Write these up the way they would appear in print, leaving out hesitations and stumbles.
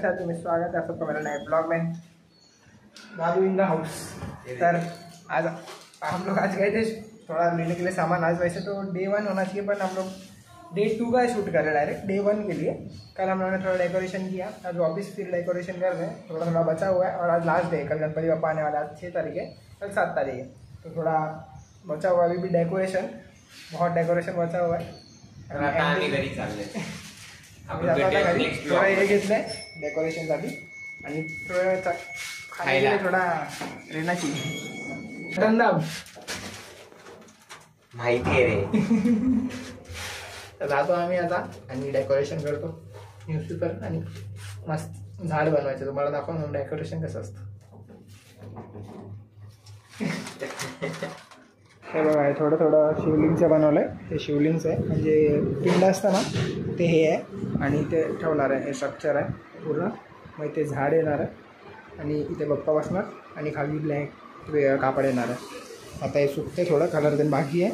कैसे हैं तुम्हें स्वागत है आप सबका मेरा नए ब्लॉग में। दादू इन द हाउस। सर आज हम लोग आज गए थे थोड़ा लेने के लिए सामान। आज वैसे तो डे 1 होना चाहिए पर हम लोग डे 2 का शूट कर रहे हैं डायरेक्ट डे 1 के लिए। कल हम लोगों ने थोड़ा डेकोरेशन किया, आज वापस फिर डेकोरेशन कर रहे हैं, थोड़ा थोड़ा बचा हुआ है। और आज लास्ट डे, कल गणपति बप्पा आने वाला है, आज 6 तारीख है, कल 7 तारीख है, तो थोड़ा बचा हुआ अभी भी डेकोरेशन, बहुत डेकोरेशन बचा हुआ है। थोड़ा हे घेतलंय डेकोरेशनसाठी आणि खायला थोडा रेनाची थंडाव माहिती आहे रे. तर जातो आम्ही आता आणि डेकोरेशन करतो न्यूजपेपर आणि मस्त झाड बनवायचं. तुम्हाला दाखवून डेकोरेशन कसं असतं. हे बघा थोडं थोडं शिवलिंगचं बनवलं आहे. ते शिवलिंगचं आहे म्हणजे पिंड असतं ना ते हे आहे आणि ते ठेवणार आहे. हे स्ट्रक्चर आहे पूर्ण. मग ते झाड येणार आहे आणि इथे बप्पा बसणार आणि खाली ब्लॅक कापड येणार आहे. आता हे सुकते थोडं कलर देऊन बाकी आहे.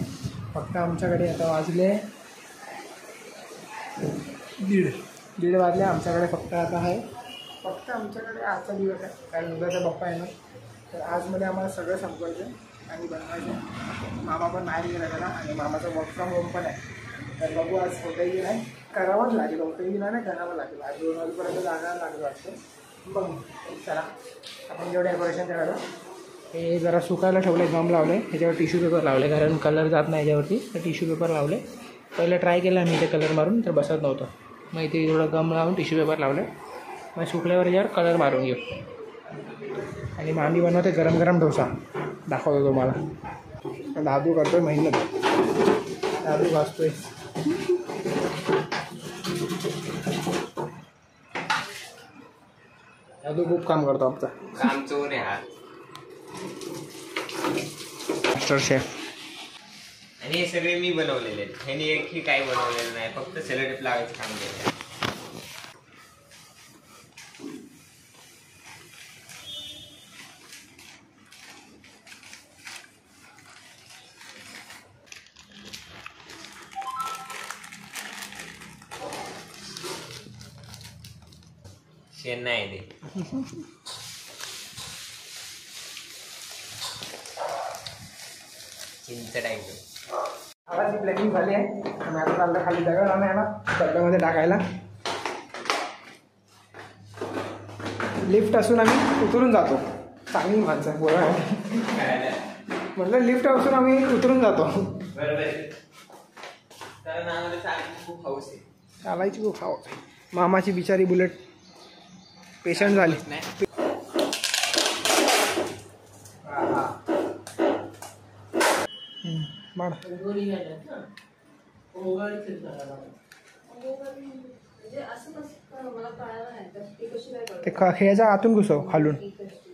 फक्त आमच्याकडे आता वाजले 1:30 वाजले आमच्याकडे. फक्त आता आहे फक्त आमच्याकडे आजचा दिवस आहे कारण उद्याचा बप्पा येणार. तर आजमध्ये आम्हाला सगळं संपवायचं आणि बनवायचं. मामा पण बाहेर गेला त्याला आणि मामाचं वर्क फ्रॉम होम पण आहे. तर बघू आज होतंही की नाही, करावंच लागेल. होतंही की नाही करावं लागेल. आज 2 वाजेपर्यंत जागा लागलं वाटतं. बघू चला आपण जेवढं डेकोरेशन करायला. हे जरा सुकायला ठेवलं आहे, गम लावलं आहे. ह्याच्यावर टिश्यू पेपर लावले कारण कलर जात नाही याच्यावरती, तर टिश्यू पेपर लावले. पहिलं ट्राय केलं आम्ही इथे कलर मारून तर बसत नव्हतं. मग इथे थोडं गम लावून टिश्यू पेपर लावले. मग सुकल्यावर याच्यावर कलर मारून घेऊ. आणि मग आम्ही बनवते गरम गरम डोसा, दाखवतो तुम्हाला. दादू करतोय मेहनत, दादू भाजतोय. दादू खूप काम करतो आमचा, काम चोर आहे हा मास्टर शेफ. आणि हे सगळे मी बनवलेले आहेत. ह्यानी एकही काही बनवलेलं नाही, फक्त सेलोटेप लावायचं काम केलं. शेण नाही ते चिंच टाईप. आवाज प्लॅनिंग झाली आहे. आम्ही आता चाललं खाली जागा नाही ना डब्यामध्ये टाकायला. लिफ्ट असून आम्ही उतरून जातो. चांगली माणसं बोला म्हटलं लिफ्ट असून आम्ही उतरून जातो. खूप हौस आहे चालायची, खूप हवं. मामाची बिचारी बुलेट पेशंट झाली. ते खेळाच्या आतून घुसव खालून.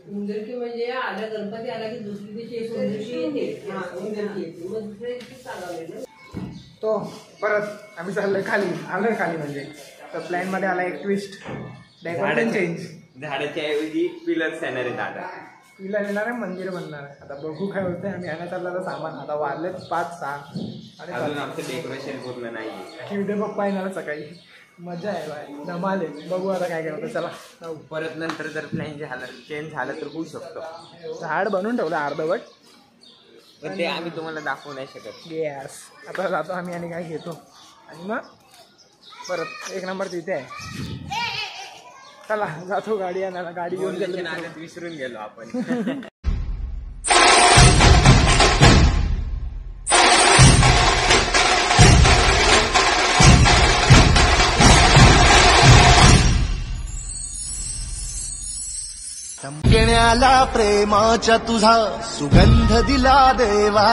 म्हणजे आला गणपती आला की दुसरी दिवशी तो परत आम्ही चाललोय खाली. आलोय खाली म्हणजे तर प्लॅन मध्ये आला एक ट्विस्ट. Decoration change. झाडाच्या ऐवजी पिलर्स येणार आहे. दादा पिला येणार आहे, मंदिर बनणार आहे. आता बघू काय होतंय. आम्ही आणत चालला सामान. आता वाजलेत 5-6 आणि अजून आमचं डेकोरेशन पूर्ण नाही. उद्या पप्पा येणार सकाळी. मजा आहे बाय, धमाल आहे. बघू आता काय काय होतं. चला जाऊ. परत नंतर जर प्लॅन चेंज झालं तर होऊ शकतो. झाड बनवून ठेवलं अर्धवट, पण ते आम्ही तुम्हाला दाखवू नाही शकत. गॅस आता जातो आम्ही आणि काय घेतो आणि मग परत 1 नंबर तिथे आहे. चला जातो गाडी आणायला. गाडी घेऊन गेलो, विसरून गेलो आपण. संपण्याला प्रेमाच्या तुझा सुगंध दिला देवा.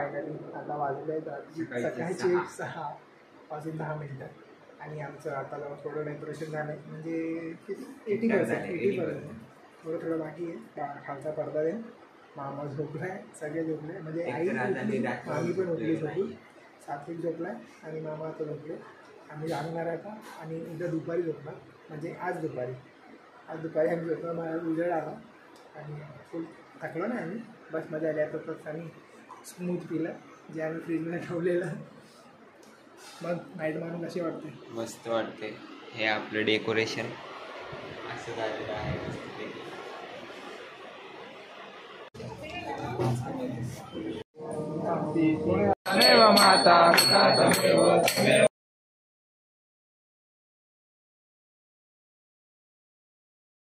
फायनली आता वाजले सकाळचे 6:10 आणि आमचं आता जाऊन थोडं डेकोरेशन झालं आहे म्हणजे किती 80% थोडं बाकी आहे. खालचा पडदा दे. मामा झोपला आहे, सगळे झोपले म्हणजे आई उठली, मामी पण उठली झोपून. सात्विक झोपला आहे आणि मामा आता झोपले. आम्ही जाणार आहे आता आणि उद्या दुपारी झोपणार म्हणजे आज दुपारी आम्ही झोपणार. मला उजेड आला आणि फुल थकलो ना आम्ही, बस मजा आली. आता तसं आम्ही स्मूथ पिलं जे आम्ही फ्रीजमध्ये ठेवलेलं. मग नाईट मारून कशी वाटते? मस्त वाटते. हे आपलं डेकोरेशन असं झालेलं आहे माता